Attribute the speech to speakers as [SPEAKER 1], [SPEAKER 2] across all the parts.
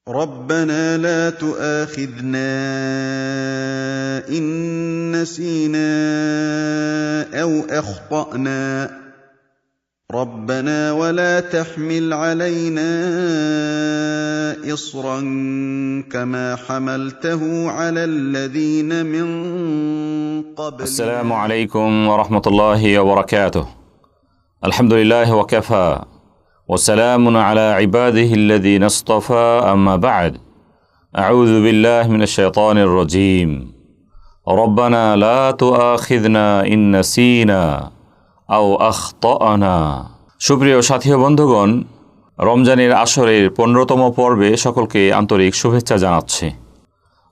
[SPEAKER 1] رَبَّنَا لَا تُؤَاخِذْنَا إِن نَّسِينَا أَوْ أَخْطَأْنَا رَبَّنَا وَلَا تَحْمِلْ عَلَيْنَا إِصْرًا كَمَا حَمَلْتَهُ عَلَى الَّذِينَ مِن قَبْلِنَا.
[SPEAKER 2] السلام عليكم ورحمة الله وبركاته. الحمد لله وكفى وسلام على عباده الذين اصطفى أما بعد. أعوذ بالله من الشيطان الرجيم. ربنا لا تؤاخذنا إن نسينا أو أخطأنا. সুপ্রিয় সাথী ও বন্ধুগণ, রমজানের আসরের 15তম পর্বে সকলকে আন্তরিক শুভেচ্ছা জানাচ্ছি।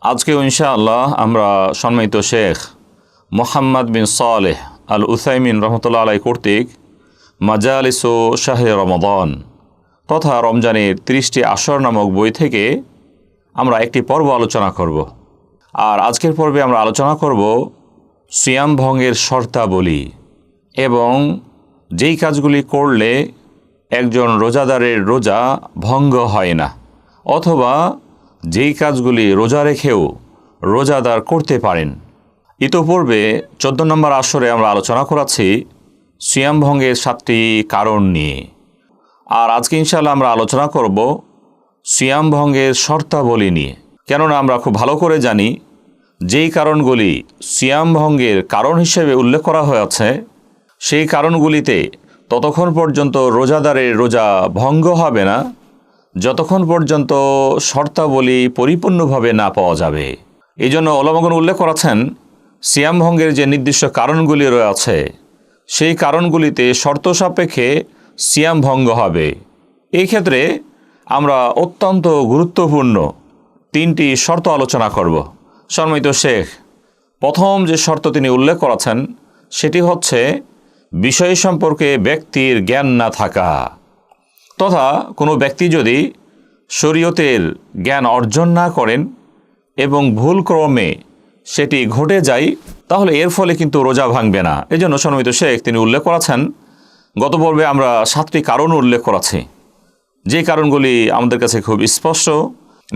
[SPEAKER 2] আজকে ইনশাআল্লাহ আমরা সম্মানিত শেখ মোহাম্মদ বিন সালেহ আল উসাইমিন রহমতুল্লাহ আলাইহি কর্তৃক মাজালিস ও শাহরে রমাদান তথা রমজানের 30টি আসর নামক বই থেকে আমরা একটি পর্ব আলোচনা করব। আর আজকের পর্বে আমরা আলোচনা করব সিয়াম ভঙ্গের শর্তাবলী এবং যেই কাজগুলি করলে একজন রোজাদারের রোজা ভঙ্গ হয় না, অথবা যেই কাজগুলি রোজা রেখেও রোজাদার করতে পারেন। ইতোপূর্বে 14 নম্বর আসরে আমরা আলোচনা করেছি সিয়াম ভঙ্গের 7টি কারণ নিয়ে। আর আজকে ইনশাআল্লাহ আমরা আলোচনা করব সিয়াম ভঙ্গের শর্তাবলী নিয়ে। কেননা আমরা খুব ভালো করে জানি যেই কারণগুলি সিয়াম ভঙ্গের কারণ হিসেবে উল্লেখ করা হয়েছে সেই কারণগুলিতে ততক্ষণ পর্যন্ত রোজাদারের রোজা ভঙ্গ হবে না যতক্ষণ পর্যন্ত শর্তাবলী পরিপূর্ণভাবে না পাওয়া যাবে। এই জন্য ওলামাগণ উল্লেখ করেছেন সিয়াম ভঙ্গের যে নির্দিষ্ট কারণগুলি রয়েছে সেই কারণগুলিতে শর্ত সাপেক্ষে সিয়াম ভঙ্গ হবে। এই ক্ষেত্রে আমরা অত্যন্ত গুরুত্বপূর্ণ 3টি শর্ত আলোচনা করব। সম্মানিত শেখ প্রথম যে শর্ত তিনি উল্লেখ করেছেন সেটি হচ্ছে বিষয় সম্পর্কে ব্যক্তির জ্ঞান না থাকা, তথা কোনো ব্যক্তি যদি শরীয়তের জ্ঞান অর্জন না করেন এবং ভুলক্রমে সেটি ঘটে যায় তাহলে এর ফলে কিন্তু রোজা ভাঙবে না। এই জন্য সম্মানিত শেখ তিনি উল্লেখ করেছেন, গত পর্বে আমরা 7টি কারণ উল্লেখ করেছি, যে কারণগুলি আমাদের কাছে খুব স্পষ্ট।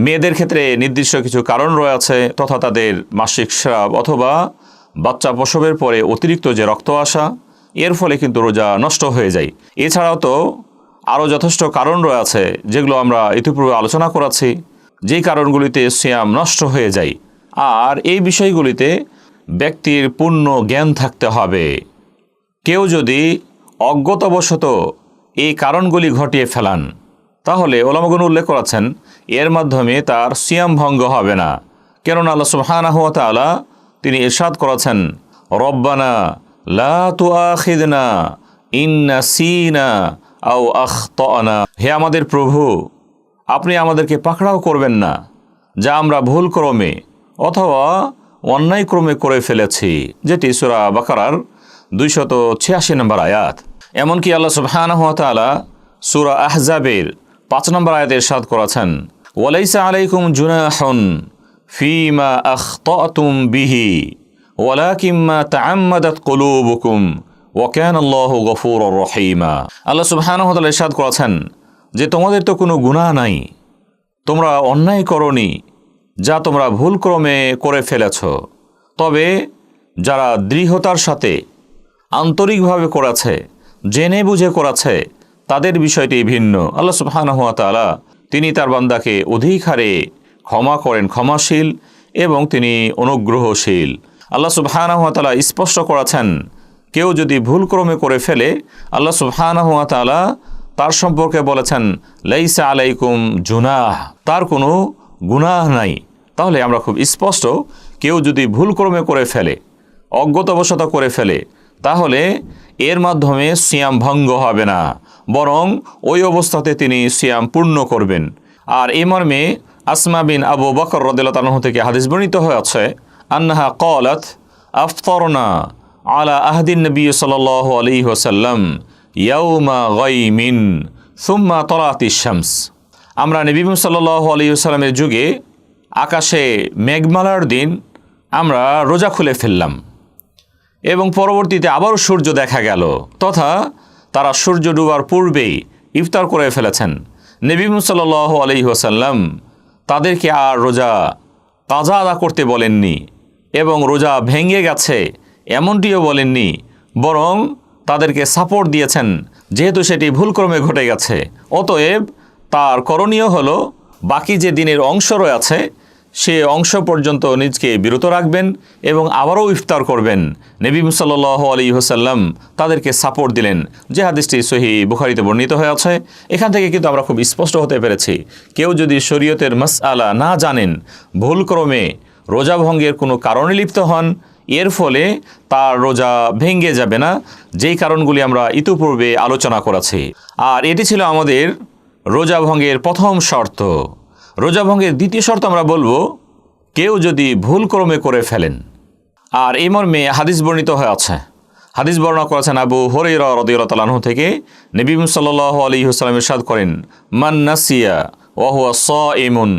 [SPEAKER 2] মেয়েদের ক্ষেত্রে নির্দিষ্ট কিছু কারণ রয়েছে, তথা তাদের মাসিক স্রাব অথবা বাচ্চা প্রসবের পরে অতিরিক্ত যে রক্ত আসা, এর ফলে কিন্তু রোজা নষ্ট হয়ে যায়। এছাড়াও তো আরও যথেষ্ট কারণ রয়েছে যেগুলো আমরা ইতিপূর্বে আলোচনা করেছি, যেই কারণগুলিতে সিয়াম নষ্ট হয়ে যায়। আর এই বিষয়গুলিতে ব্যক্তির পূর্ণ জ্ঞান থাকতে হবে। কেউ যদি অজ্ঞতাবশত এই কারণগুলি ঘটিয়ে ফেলান তাহলে ওলামাগণ উল্লেখ করেছেন এর মাধ্যমে তার সিয়াম ভঙ্গ হবে না। কেননা আল্লাহ সুবহানাহু ওয়া তাআলা তিনি ইরশাদ করেছেন, রব্বানা লা তুআখিযনা ইন নাসিনা আও আখতানা। হে আমাদের প্রভু, আপনি আমাদেরকে পাকড়াও করবেন না যা আমরা ভুল ক্রমে অথবা অন্যায় ক্রমে করে ফেলেছি, যেটি সূরা বাকারার 286 নম্বর আয়াত। এমনকি আল্লাহ সুবহানাহু ওয়া তাআলা সূরা আহজাবের 5 নম্বর আয়াতে ইরশাদ করেছেন, ওয়ালাইসা আলাইকুম জুনাহুন ফীমা আখতাতুম বিহি ওয়ালাকিন মা তাআম্মাদাত কুলুবুকুম ওয়া কানাল্লাহু গফুরুর রহিমা। আল্লাহ সুবহানাহু ওয়া তাআলা ইরশাদ করেছেন যে তোমাদের তো কোনো গুনাহ নাই, তোমরা অন্যায় করনি যা তোমরা ভুলক্রমে করে ফেলেছ, তবে যারা দৃঢ়তার সাথে আন্তরিকভাবে করেছে, জেনে বুঝে করেছে, তাদের বিষয়টি ভিন্ন। আল্লাহ সুবহানাহু ওয়া তাআলা তিনি তার বান্দাকে অধিক হারে ক্ষমা করেন, ক্ষমাশীল এবং তিনি অনুগ্রহশীল। আল্লাহ সুবহানাহু ওয়া তাআলা স্পষ্ট করেছেন কেউ যদি ভুলক্রমে করে ফেলে আল্লাহ সুবহানাহু ওয়া তাআলা তার সম্পর্কে বলেছেন লাইসা আলাইকুম জুনাহ, তার কোনো গুনাহ নাই। তাহলে আমরা খুব স্পষ্ট, কেউ যদি ভুলক্রমে করে ফেলে, অজ্ঞতাবশত করে ফেলে, তাহলে এর মাধ্যমে সিয়াম ভঙ্গ হবে না, বরং ওই অবস্থাতে তিনি সিয়াম পূর্ণ করবেন। আর এই মর্মে আসমা বিন আবু বকর রাদিয়াল্লাহু আনহু থেকে হাদিস বর্ণিত হয়েছে, আন্নাহা ক্বালাত আফতারনা আলা আহদিন নবী সাল্লাল্লাহু আলাইহি ওয়াসাল্লাম ইয়াউমা গায়মিন সুম্মা তালাতিশ শামস। আমরা নবী সাল্লাল্লাহু আলাইহি ওয়াসাল্লামের যুগে আকাশে মেঘমালার দিন আমরা রোজা খুলে ফেললাম এবং পরবর্তীতে আবারও সূর্য দেখা গেল, তথা তারা সূর্য ডুবার পূর্বেই ইফতার করে ফেলেছেন। নবী সাল্লাল্লাহু আলাইহি ওয়াসাল্লাম তাদেরকে আর রোজা কাজা আদা করতে বলেননি এবং রোজা ভেঙে গেছে এমনটিও বলেননি, বরং তাদেরকে সাপোর্ট দিয়েছেন যেহেতু সেটি ভুলক্রমে ঘটে গেছে। অতএব তার করণীয় হলো বাকি যে দিনের অংশ রয়েছে সে অংশ পর্যন্ত নিজকে বিরত রাখবেন এবং আবারও ইফতার করবেন। নবী সাল্লাল্লাহু আলাইহি ওয়াসাল্লাম তাদেরকে সাপোর্ট দিলেন, যে হাদিসটি সহিহ বুখারীতে বর্ণিত হয়ে আছে। এখান থেকে কিন্তু আমরা খুব স্পষ্ট হতে পেরেছি, কেউ যদি শরীয়তের মাসআলা না জানেন, ভুলক্রমে রোজা ভঙ্গের কোনো কারণে লিপ্ত হন, এর ফলে তার রোজা ভেঙে যাবে না, যেই কারণগুলি আমরা ইতিপূর্বে আলোচনা করেছি। আর এটি ছিল আমাদের রোজা ভঙ্গের প্রথম শর্ত। রোজা ভঙ্গের দ্বিতীয় শর্ত আমরা বলবো, কেউ যদি ভুলক্রমে করে ফেলেন। আর এই মর্মে হাদিস বর্ণিত হয়ে আছে। হাদিস বর্ণনা করেছেন আবু হুরায়রা রাদিয়াল্লাহু তাআলা আনহু থেকে। নবী সাল্লাল্লাহু আলাইহি ওয়াসাল্লাম ইরশাদ করেন, মান নাসিয়া ওয়া হুয়া সাইমুন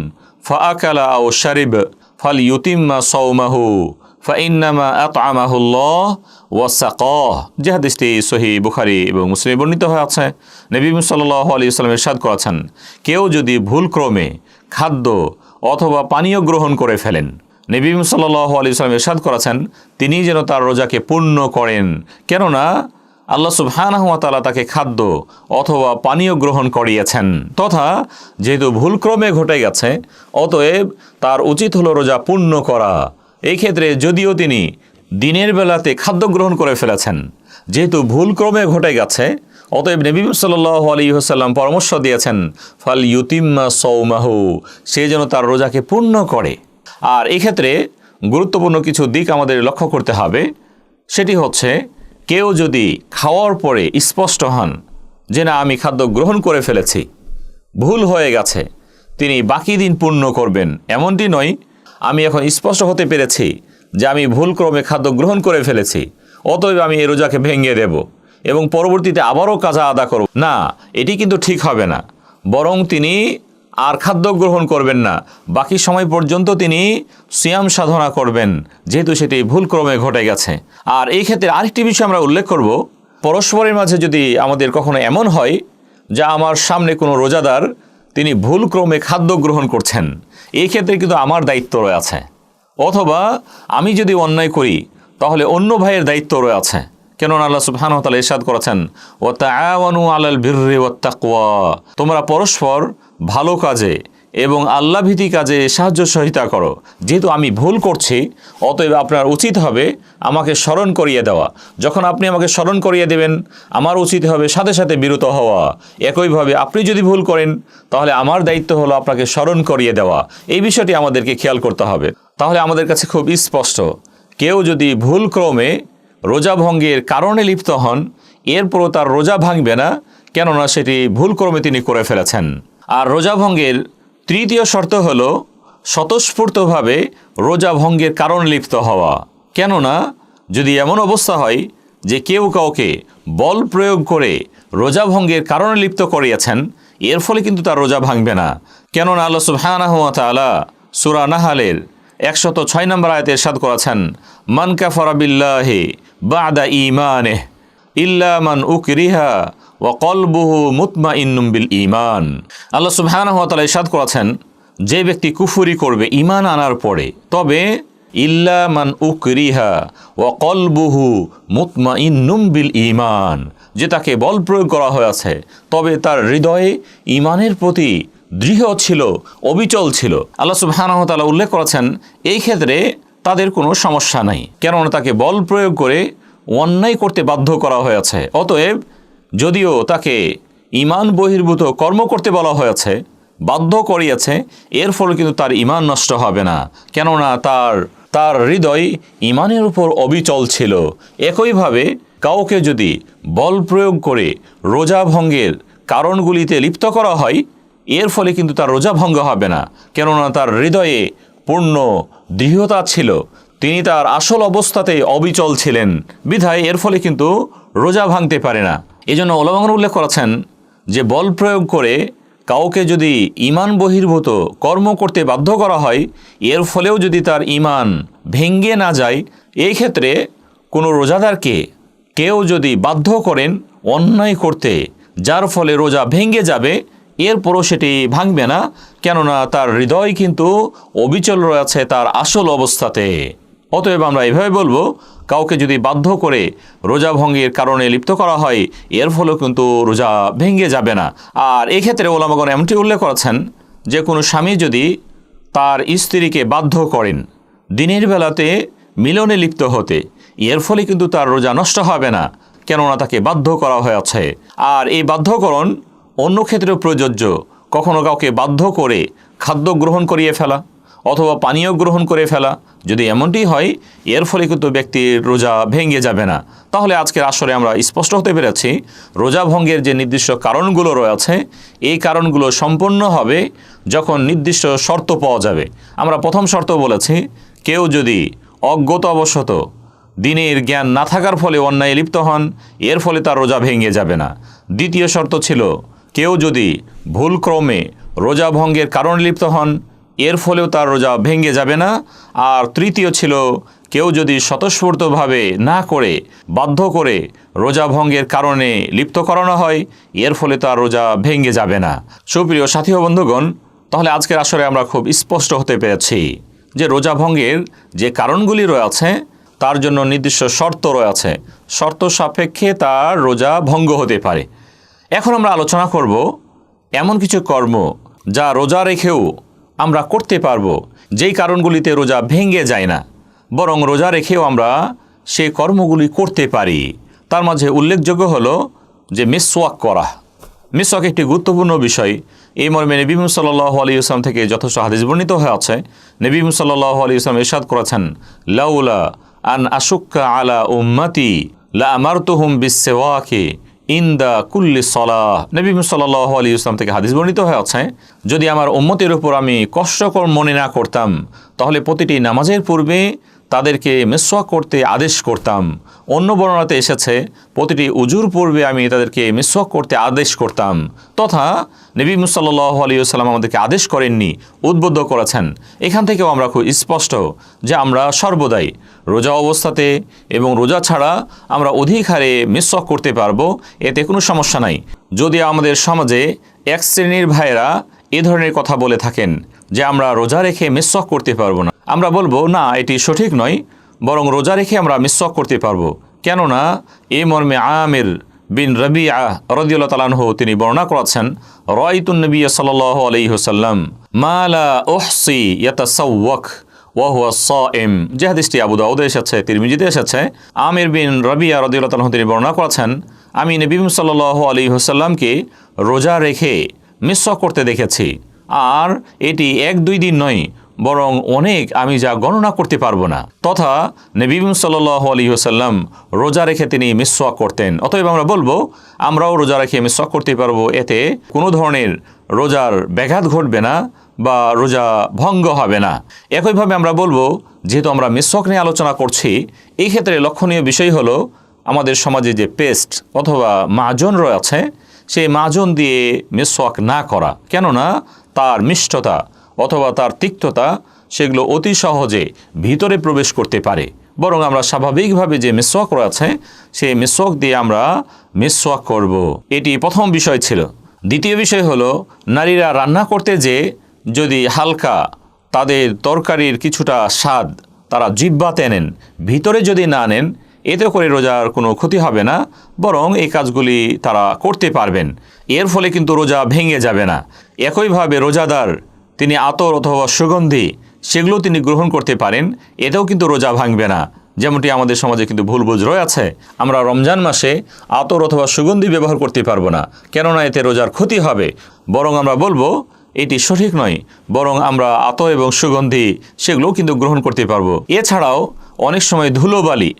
[SPEAKER 2] ফাআকালা আও শারিব ফালইউতিম্মা সাওমাহু ফাইন্নামা আতআমাহুল্লাহ ওয়া সাকাহ। যে হাদিসটি সহিহ বুখারী এবং মুসলিমে বর্ণিত হয়ে আছে। নবী সাল্লাল্লাহু আলাইহি ওয়াসাল্লাম ইরশাদ করেছেন, কেউ যদি ভুলক্রমে খাদ্য অথবা পানীয় গ্রহণ করে ফেলেন, নবী সাল্লাল্লাহু আলাইহি ওয়াসাল্লাম ইরশাদ করেছেন তিনি যেন তার রোজাকে পূর্ণ করেন, কেননা আল্লাহ সুবহানাহু ওয়া তাআলা তাকে খাদ্য অথবা পানীয় গ্রহণ করিয়েছেন, তথা যেহেতু ভুলক্রমে ঘটে গেছে অতএব তার উচিত হলো রোজা পূর্ণ করা। এই ক্ষেত্রে যদিও তিনি দিনের বেলাতে খাদ্য গ্রহণ করে ফেলেছেন, যেহেতু ভুলক্রমে ঘটে গেছে অতএব নবী সাল্লাল্লাহু আলাইহি ওয়াসাল্লাম পরামর্শ দিয়েছেন ফাল ইউতিম্মা সাওমাহু, সে যেন তার রোজাকে পূর্ণ করে। আর এই ক্ষেত্রে গুরুত্বপূর্ণ কিছু দিক আমাদের লক্ষ্য করতে হবে। সেটি হচ্ছে, কেউ যদি খাওয়ার পরে স্পষ্ট হন যে না আমি খাদ্য গ্রহণ করে ফেলেছি, ভুল হয়ে গেছে, তিনি বাকি দিন পূর্ণ করবেন এমনটি নয় আমি এখন স্পষ্ট হতে পেরেছি যে আমি ভুলক্রমে খাদ্য গ্রহণ করে ফেলেছি অতএব আমি এই রোজাকে ভেঙে দেব এবং পরবর্তীতে আবারও কাজা আদা করব না, এটি কিন্তু ঠিক হবে না। বরং তিনি আর খাদ্য গ্রহণ করবেন না, বাকি সময় পর্যন্ত তিনি সিয়াম সাধনা করবেন, যেহেতু সেটি ভুলক্রমে ঘটে গেছে। আর এই ক্ষেত্রে আরেকটি বিষয় আমরা উল্লেখ করব, পরস্পরের মাঝে যদি আমাদের কখনো এমন হয় যে আমার সামনে কোনো রোজাদার তিনি ভুলক্রমে খাদ্য গ্রহণ করছেন, এই ক্ষেত্রে কিন্তু আমার দায়িত্ব রয়েছে, অথবা আমি যদি অন্যায় করি তাহলে অন্য ভাইয়ের দায়িত্ব রয়েছে। কেননা আল্লাহ সুবহানাহু ওয়া তাআলা ইরশাদ করেছেন, ওয়া তাআওয়ানু আলাল বিররি ওয়াত তাকওয়া, তোমরা পরস্পর ভালো কাজে এবং আল্লাহভীতি কাজে সাহায্য সহযোগিতা করো। যেহেতু আমি ভুল করছি অতএব আপনার উচিত হবে আমাকে স্মরণ করিয়ে দেওয়া। যখন আপনি আমাকে স্মরণ করিয়ে দেবেন আমার উচিত হবে সাথে সাথে বিরত হওয়া। একইভাবে আপনি যদি ভুল করেন তাহলে আমার দায়িত্ব হলো আপনাকে স্মরণ করিয়ে দেওয়া। এই বিষয়টি আমাদেরকে খেয়াল করতে হবে। তাহলে আমাদের কাছে খুব স্পষ্ট, কেউ যদি ভুলক্রমে রোজা ভঙ্গের কারণে লিপ্ত হন এরপরও তার রোজা ভাঙবে না, কেননা সেটি ভুলক্রমে তিনি করে ফেলেছেন। আর রোজা ভঙ্গের তৃতীয় শর্ত হল স্বতঃস্ফূর্তভাবে রোজা ভঙ্গের কারণে লিপ্ত হওয়া। কেননা যদি এমন অবস্থা হয় যে কেউ কাউকে বল প্রয়োগ করে রোজা ভঙ্গের কারণে লিপ্ত করিয়েছেন, এর ফলে কিন্তু তার রোজা ভাঙবে না। কেননা আল্লাহ সুবহানাহু ওয়া তাআলা সূরা নাহলের 106 নম্বর আয়াতে ইরশাদ করেছেন, মান কাফারা বিল্লাহি বা'দা ঈমানিহি ইল্লা মান উকরিহা ওয়া কলবুহু মুতমাইন্নুম বিল ঈমান। আল্লাহ সুবহানাহু ওয়া তাআলা ইরশাদ করেছেন, যে ব্যক্তি কুফরি করবে ঈমান আনার পরে, তবে ইল্লা মান উকরিহা ওয়া কলবুহু মুতমাইন্নুম বিল ঈমান, যে তাকে বল প্রয়োগ করা হয়েছে তবে তার হৃদয়ে ঈমানের প্রতি দৃঢ় ছিল, অবিচল ছিল। আল্লাহ সুবহানাহু ওয়া তাআলা উল্লেখ করেছেন এই ক্ষেত্রে তাদের কোনো সমস্যা নাই, কেননা তাকে বল প্রয়োগ করে অন্যায় করতে বাধ্য করা হয়েছে। অতএব যদিও তাকে ঈমান বহির্ভূত কর্ম করতে বলা হয়েছে, বাধ্য করিয়েছে, এর ফলে কিন্তু তার ঈমান নষ্ট হবে না, কেননা তার হৃদয় ঈমানের উপর অবিচল ছিল। একইভাবে কাউকে যদি বল প্রয়োগ করে রোজা ভঙ্গের কারণগুলিতে লিপ্ত করা হয় এর ফলে কিন্তু তার রোজা ভঙ্গ হবে না, কেননা তার হৃদয়ে পূর্ণ দৃঢ়তা ছিল, তিনি তার আসল অবস্থাতে অবিচল ছিলেন, বিধায় এর ফলে কিন্তু রোজা ভাঙতে পারে না। এজন্য উলামাগণ উল্লেখ করেছেন যে বল প্রয়োগ করে কাউকে যদি ঈমান বহির্ভূত কর্ম করতে বাধ্য করা হয় এর ফলেও যদি তার ঈমান ভেঙ্গে না যায়, এই ক্ষেত্রে কোনো রোজাদারকে কেউ যদি বাধ্য করেন অন্যায় করতে যার ফলে রোজা ভেঙ্গে যাবে, এরপরও সেটি ভাঙবে না, কেননা তার হৃদয় কিন্তু অবিচল রয়েছে তার আসল অবস্থাতে। অতএব আমরা এভাবে বলবো, কাউকে যদি বাধ্য করে রোজা ভঙ্গের কারণে লিপ্ত করা হয়, এর ফলেও কিন্তু রোজা ভেঙে যাবে না। আর এক্ষেত্রে ওলামাগণ এমনটি উল্লেখ করেছেন যে কোনো স্বামী যদি তার স্ত্রীকে বাধ্য করেন দিনের বেলাতে মিলনে লিপ্ত হতে, এর ফলে কিন্তু তার রোজা নষ্ট হবে না, কেননা তাকে বাধ্য করা হয়েছে। আর এই বাধ্যকরণ অন্য ক্ষেত্রেও প্রযোজ্য। কখনো কাউকে বাধ্য করে খাদ্য গ্রহণ করিয়ে ফেলা অথবা পানীয় গ্রহণ করে ফেলা, যদি এমনটি হয়, এর ফলে কিন্তু ব্যক্তির রোজা ভেঙে যাবে না। তাহলে আজকের আসরে আমরা স্পষ্ট হতে পেরেছি রোজা ভঙ্গের যে নির্দিষ্ট কারণগুলো রয়েছে, এই কারণগুলো সম্পন্ন হবে যখন নির্দিষ্ট শর্ত পাওয়া যাবে। আমরা প্রথম শর্ত বলেছি, কেউ যদি অজ্ঞতাবশত দিনের জ্ঞান না থাকার ফলে অন্যায় লিপ্ত হন, এর ফলে তার রোজা ভেঙে যাবে না। দ্বিতীয় শর্ত ছিল, কেউ যদি ভুলক্রমে রোজা ভঙ্গের কারণে লিপ্ত হন, এর ফলেও তার রোজা ভেঙে যাবে না। আর তৃতীয় ছিল, কেউ যদি স্বতঃস্ফূর্তভাবে না করে বাধ্য করে রোজা ভঙ্গের কারণে লিপ্ত করানো হয়, এর ফলে তার রোজা ভেঙে যাবে না। সুপ্রিয় সাথী ও বন্ধুগণ, তাহলে আজকের আসরে আমরা খুব স্পষ্ট হতে পেরেছি যে রোজা ভঙ্গের যে কারণগুলি রয়েছে তার জন্য নির্দিষ্ট শর্ত রয়েছে, শর্ত সাপেক্ষে তার রোজা ভঙ্গ হতে পারে। এখন আমরা আলোচনা করব এমন কিছু কর্ম যা রোজা রেখেও আমরা করতে পারবো, যেই কারণগুলিতে রোজা ভেঙে যায় না, বরং রোজা রেখেও আমরা সেই কর্মগুলি করতে পারি। তার মাঝে উল্লেখযোগ্য হলো যে মিসওয়াক করা। মিসওয়াক একটি গুরুত্বপূর্ণ বিষয়। এই মর্মে নবী মুহাম্মদ সাল্লাল্লাহু আলাইহি ওয়াসাল্লাম থেকে যথেষ্ট হাদিস বর্ণিত হয়ে আছে। নবী মুহাম্মদ সাল্লাল্লাহু আলাইহি ওয়াসাল্লাম ইরশাদ করেছেন, লাউলা আন আশুক্কা আলা উম্মতি লা আমারতুহুম বিসওয়াকি ইনদা কুল্লি সালাহ। নবী মুহাম্মদ সাল্লাল্লাহু আলাইহি ওয়াসাল্লাম থেকে হাদিস বর্ণিত হয়ে আছে, যদি আমার উম্মতের উপর আমি কষ্টকর মনে না করতাম, তাহলে প্রতিটি নামাজের পূর্বে তাদেরকে মিসওয়াক করতে আদেশ করতাম। অন্য বর্ণনাতে এসেছে, প্রতিটি উজুর পূর্বে আমি তাদেরকে মিসওয়াক করতে আদেশ করতাম। তথা নবী মুহাম্মদ সাল্লাল্লাহু আলাইহি ওয়াসাল্লাম আমাদেরকে আদেশ করেননি, উদ্বুদ্ধ করেছেন। এখান থেকেও আমরা খুব স্পষ্ট যে আমরা সর্বদাই রোজা অবস্থাতে এবং রোজা ছাড়া আমরা অধিক হারে মিসওয়াক করতে পারবো, এতে কোনো সমস্যা নাই। যদি আমাদের সমাজে এক শ্রেণীর ভাইয়েরা এ ধরনের কথা বলে থাকেন যে আমরা রোজা রেখে মিসওয়াক করতে পারবো না, আমরা বলবো না, এটি সঠিক নয়, বরং রোজা রেখে আমরা মিসওয়াক করতে পারবো। কেননা এ মর্মে আমির বিন রবিআ রাদিয়াল্লাহু তাআলা আনহু তিনি বর্ণনা করেছেন, রাআইতুন নবী সাল্লাল্লাহু আলাইহি ওয়াসাল্লাম মা লা উহসি ইয়াতাসাওয়াক ওয়া হুয়া সাইম। যে হাদিসটি আবু দাউদে এসেছে, তিরমিজিতে এসেছে। আমির বিন রবিআ রাদিয়াল্লাহু তাআলা আনহু তিনি বর্ণনা করেছেন, আমি নবী সাল্লাল্লাহু আলাইহি ওয়াসাল্লামকে রোজা রেখে মিসওয়াক করতে দেখেছি। আর এটি 1-2 দিন নয়, বরং অনেক, আমি যা গণনা করতে পারবো না। তথা নবী সাল্লাল্লাহু আলাইহি ওয়াসাল্লাম রোজা রেখে তিনি মিসওয়াক করতেন। অতএব আমরা বলবো আমরাও রোজা রেখে মিসওয়াক করতে পারবো, এতে কোনো ধরনের রোজার ব্যাঘাত ঘটবে না বা রোজা ভঙ্গ হবে না। একইভাবে আমরা বলবো, যেহেতু আমরা মিসওয়াক নিয়ে আলোচনা করছি, এই ক্ষেত্রে লক্ষণীয় বিষয় হলো আমাদের সমাজে যে পেস্ট অথবা মাজন রয়েছে, সেই মাজন দিয়ে মিসওয়াক না করা। কেননা তার মিষ্টতা অথবা তার তিক্ততা সেগুলো অতি সহজে ভিতরে প্রবেশ করতে পারে। বরং আমরা স্বাভাবিকভাবে যে মিসওয়াক রয়েছে, সেই মিসওয়াক দিয়ে আমরা মিসওয়াক করব। এটি প্রথম বিষয় ছিল। দ্বিতীয় বিষয় হলো, নারীরা রান্না করতে যে যদি হালকা তাদের তরকারির কিছুটা স্বাদ তারা জিহ্বাতে নেন, ভিতরে যদি না নেন, এতে করে রোজার কোনো ক্ষতি হবে না, বরং এই কাজগুলি তারা করতে পারবেন। এর ফলে কিন্তু রোজা ভেঙে যাবে না। একইভাবে রোজাদার তিনি আতর অথবা সুগন্ধি সেগুলো তিনি গ্রহণ করতে পারেন, এতেও কিন্তু রোজা ভাঙবে না। যেমনটি আমাদের সমাজে কিন্তু ভুল বুঝ রয়েছে, আমরা রমজান মাসে আতর অথবা সুগন্ধি ব্যবহার করতে পারবো না, কেননা এতে রোজার ক্ষতি হবে। বরং আমরা বলবো এটি সঠিক নয়, বরং আমরা আতর এবং সুগন্ধি সেগুলোও কিন্তু গ্রহণ করতে পারবো। এছাড়াও অনেক সময় ধুলোবালি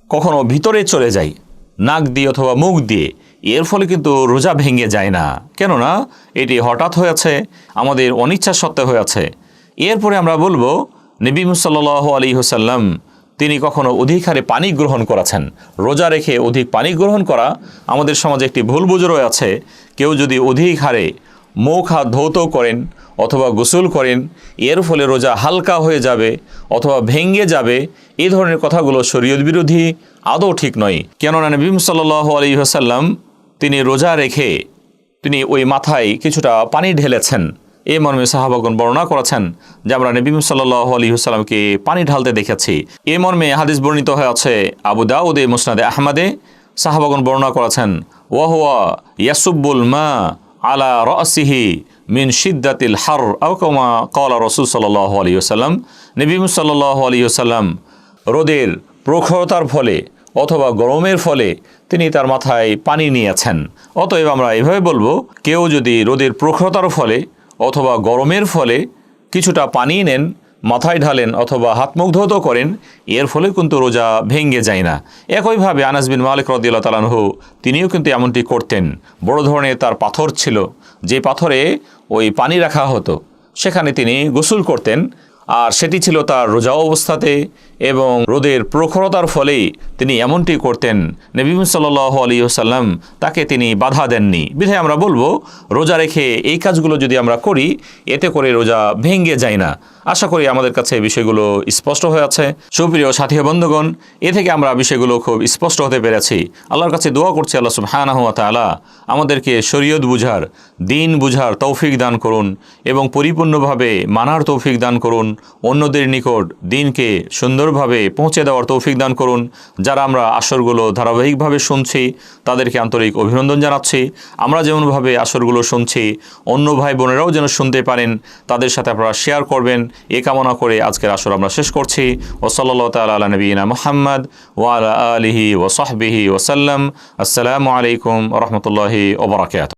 [SPEAKER 2] কখনো ভিতরে চলে যায় নাক দিয়ে অথবা মুখ দিয়ে, এর ফলে কিন্তু রোজা ভেঙে যায় না, কেননা এটি হঠাৎ হয়েছে, আমাদের অনিচ্ছা সত্ত্বে হয়েছে। এরপরে আমরা বলবো, নবী সাল্লাল্লাহু আলাইহি ওয়াসাল্লাম তিনি কখনো অধিক হারে পানি গ্রহণ করেছেন। রোজা রেখে অধিক পানি গ্রহণ করা আমাদের সমাজে একটি ভুল বুঝ রয়েছে। কেউ যদি অধিক হারে মুখ হাত ধৌত করেন অথবা গোসল করেন, এর ফলে রোজা হালকা হয়ে যাবে অথবা ভেঙে যাবে, এই ধরনের কথাগুলো শরীয়ত বিরোধী, আদৌ ঠিক নয়। কেননা নবী সাল্লাল্লাহু আলাইহি ওয়াসাল্লাম তিনি রোজা রেখে তিনি ওই মাথায় কিছুটা পানি ঢেলেছেন। এই মর্মে সাহাবাগণ বর্ণনা করেছেন যে আমরা নবী সাল্লাল্লাহু আলাইহি ওয়াসাল্লামকে পানি ঢালতে দেখেছি। এই মর্মে হাদিস বর্ণিত হয়ে আছে আবু দাউদে, মুসনাদে আহমদে। সাহাবাগণ বর্ণনা করেছেন ওয়াহুয়া ইয়াসুব্বুল মা আলা রাসিহি মিন শিদ্দাতিল হার আও কামা ক্বালা রাসূল সাল্লাল্লাহু আলাইহি ওয়াসাল্লাম। নবী সাল্লাল্লাহু আলাইহি ওয়াসাল্লাম রোদের প্রখরতার ফলে অথবা গরমের ফলে তিনি তার মাথায় পানি নিয়েছেন। অতএব আমরা এভাবে বলবো, কেউ যদি রোদের প্রখরতার ফলে অথবা গরমের ফলে কিছুটা পানি নেন, মাথায় ঢালেন অথবা হাত মুখ ধৌত করেন, এর ফলে কিন্তু রোজা ভেঙে যায় না। একইভাবে আনাস বিন মালিক রাদিয়াল্লাহু তাআলা আনহু তিনিও কিন্তু এমনটি করতেন। বড় ধরনের তার পাথর ছিল, যে পাথরে ওই পানি রাখা হতো, সেখানে তিনি গোসল করতেন, আর সেটি ছিল তার রোজা অবস্থাতে, এবং রোদের প্রখরতার ফলেই তিনি এমনটি করতেন। নবী সাল্লাল্লাহু আলাইহি ওয়াসাল্লাম তাকে তিনি বাধা দেননি। বিধায় আমরা বলবো, রোজা রেখে এই কাজগুলো যদি আমরা করি, এতে করে রোজা ভেঙে যায় না। আশা করি আমাদের কাছে বিষয়গুলো স্পষ্ট হয়ে আছে। সুপ্রিয় সাথী বন্ধুগণ, এ থেকে আমরা বিষয়গুলো খুব স্পষ্ট হতে পেরেছি। আল্লাহর কাছে দোয়া করছি, আল্লাহ সুবহানাহু ওয়া তাআলা আমাদেরকে শরীয়ত বুঝার, দিন বুঝার তৌফিক দান করুন এবং পরিপূর্ণভাবে মানার তৌফিক দান করুন। অন্যদের নিকট দিনকে সুন্দরভাবে পৌঁছে দেওয়ার তৌফিক দান করুন। যারা আমরা আসরগুলো ধারাবাহিকভাবে শুনছি, তাদেরকে আন্তরিক অভিনন্দন জানাচ্ছি। আমরা যেমনভাবে আসরগুলো শুনছি, অন্য ভাই বোনেরাও যেন শুনতে পারেন, তাদের সাথে আপনারা শেয়ার করবেন, এ কামনা করে আজকের আসর আমরা শেষ করছি। ওয়া সাল্লাল্লাহু তাআলা আলা নবিয়িনা মুহাম্মদ ওয়া আলা আলিহি ওয়া সাহবিহি ওয়া সাল্লাম। আসসালামু আলাইকুম ওয়া রাহমাতুল্লাহি ওয়া বারাকাতুহু।